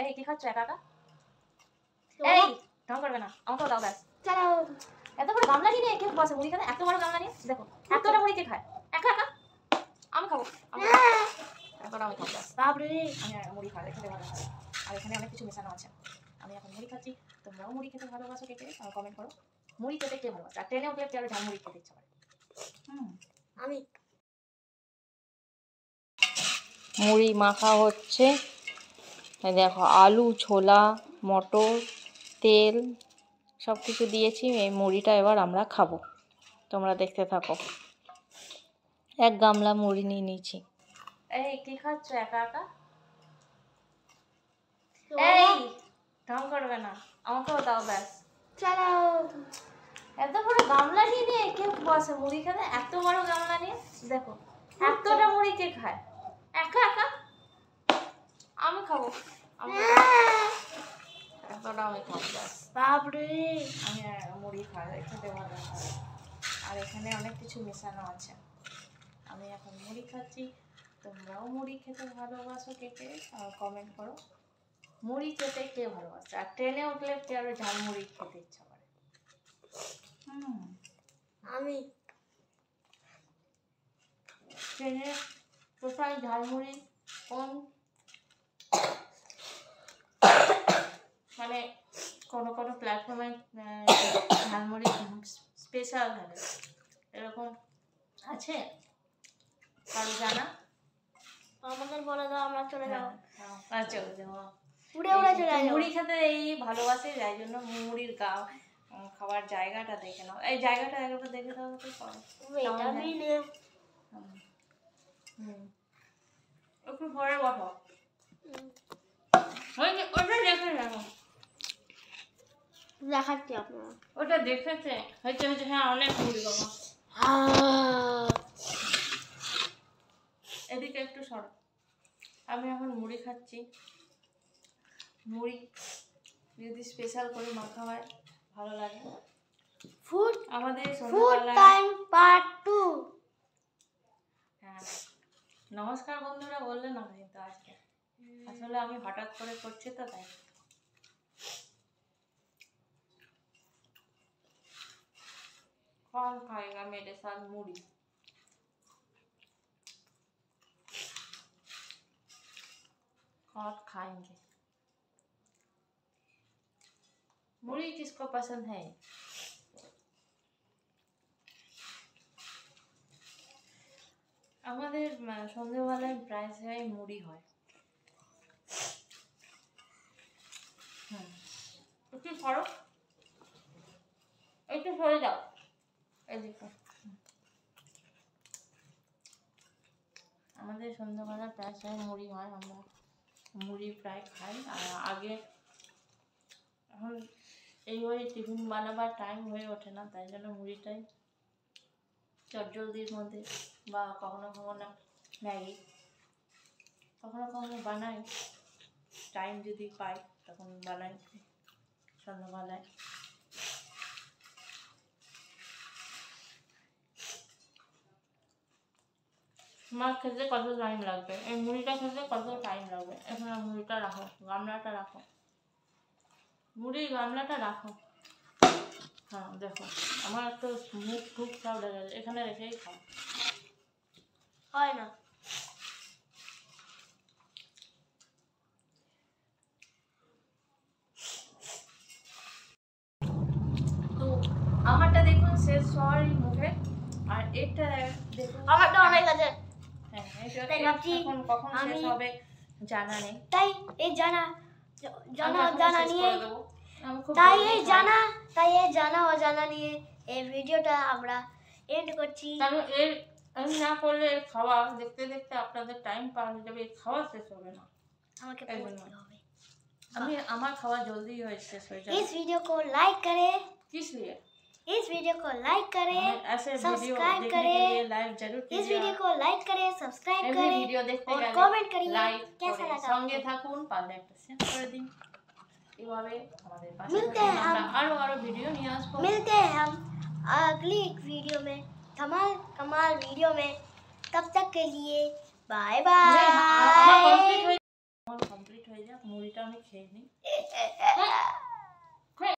এই কি খাচ্ছ একা একা? এই ঢং করবে না, আমাকেও দাও ব্যাস। চলো, এত বড় গামলা নিয়ে কে বসে মুড়ি খাবে? এত বড় গামলা নিয়ে দেখো, এতটা মুড়ি কে খায় একা একা? আমি খাবো, এতটা আমি খাবো ব্যাস। বাপরে, আমি মুড়ি খাই, খেতে ভালো লাগে। আর এখানে অনেক কিছু মেশানো আছে। আমি এখন মুড়ি খাচ্ছি, তোমরাও মুড়ি খেতে ভালোবাসো কে কে? কমেন্ট করো। মুড়ি খেতে কে ভালোবাসে? আর ট্রেনে উঠলে কে ঝাল মুড়ি খেতে ইচ্ছা করে? আমি মুড়ি মাখা হচ্ছে, দেখো আলু, ছোলা, মটর, তেল সব কিছু দিয়েছি। এই মুড়িটা এবার আমরা খাবো, তোমরা দেখতে থাকো। এক গামলা মুড়ি নিয়ে নিয়েছি। এই কি খাচ্ছ একা একা? এই ঢং করবে না, আমাকেও দাও ব্যাস। চলো, এত বড় গামলা নিয়ে কে বসে মুড়ি খেতে? এত বড় গামলা নিয়ে দেখো, এতটা মুড়ি কে খায় একা একা? আমি খাবো, এতটা আমি খাবো ব্যাস। বাপরে, আমি মুড়ি খাই, খেতে ভালো লাগে। আর এখানে অনেক কিছু মেশানো আছে। আমি এখন মুড়ি খাচ্ছি, তোমরাও মুড়ি খেতে ভালোবাসো কে কে? কমেন্ট করো। মুড়ি খেতে কে ভালোবাসে? আর ট্রেনে উঠলে কে আরো ঝাল মুড়ি খেতে ইচ্ছা করে? আমি ট্রেনে কোথায় ঝালমুড়ি কোন মানে কোনো কোনো প্ল্যাটফর্মে ঝালমুড়ি স্পেশাল থাকে, এরকম আছে কারো জানা? আমাদের বলে দাও, আমরা চলে যাবো। আচ্ছা, উড়ে উড়ে চলে যাবো। মুড়ি খেতে এই ভালোবাসে, যাই জন্য মুড়ির খাবার জায়গাটা দেখে নাও। এই জায়গাটা একবার দেখে দাও তো। একটু পরে বসো, ওটা দেখে যাবো, দেখাচ্ছি আপনারা। ওটা দেখেছে হয়েছে হয়েছে, হ্যাঁ অনেক মুড়ি বাবা। এদিকে একটু সরো, আমি এখন মুড়ি খাচ্ছি। মুড়ি যদি স্পেশাল করে মাখা হয় ভালো লাগে। ফুড আমাদের ফুড টাইম পার্ট 2। হ্যাঁ, নমস্কার বন্ধুরা বললে না কিন্তু আজকে আসলে আমি হঠাৎ করে করছি তো তাই। कौन खाएगा मेरे साथ मुड़ी? और खाएंगे मुड़ी, किसको पसंद है? আমাদের সন্ধ্যাবেলায় প্রায় সময় মুড়ি হয়। একটু সরো, একটু সরে যাও, এদিকে। আমাদের সন্ধ্যাবেলা প্রায় সময় মুড়ি হয়, আমরা মুড়ি প্রায় খাই। আর আগে, এখন এইভাবে টিফিন বানাবার টাইম হয়ে ওঠে না, তাই জন্য মুড়িটাই চটজলদির মধ্যে বা কখনো কখনো ম্যাগি, কখনো কখনো বানাই, টাইম যদি পাই তখন বানাই সন্ধ্যাবেলায়। মাছ খেতে কত টাইম লাগবে? এই মুড়িটা খেতে কত টাইম লাগবে? এখানে মুড়িটা রাখো, গামলাটা রাখো, মুড়ির গামলাটা রাখো। হ্যাঁ দেখো, আমার তো মুখ খুব সব লেগে গেছে, এখানে রেখেই খাও। হয় না, তো আমারটা দেখুন শেষ হওয়ার মুখে, আর এটা দেখুন আমারটা অনেক আছে। হ্যাঁ, এটা এখন কখন শেষ হবে জানা নেই, তাই এই জানা নিয়ে, তাই এই জানা অজানা নিয়ে এই ভিডিওটা আমরা এন্ড করছি। কারণ আমি না করলে খাওয়া দেখতে দেখতে আপনাদের টাইম পার হয়ে যাবে, খাওয়া শেষ হবে না, আমাকে পড়তে হবে। আমার खावा जल्दी हो शेष हो जाए। इस वीडियो को लाइक करें। किस लिए? इस वीडियो को लाइक करें, सब्सक्राइब करें, लाइक जरूर कीजिए। इस वीडियो को लाइक करें, सब्सक्राइब करें, वीडियो देखते और कमेंट करिए कैसा लगा। সঙ্গে থাকুন, পারলে একটা শেয়ার করে দিন। এইভাবে আমাদের পাশে মিলতে हैं हम, আরো ভিডিও নিয়ে আসবো। मिलते हैं हम अगली वीडियो में, कमाल वीडियो में। तब तक के लिए बाय बाय। হয়ে যাক, মুড়িটা আমি খেয়ে নিই।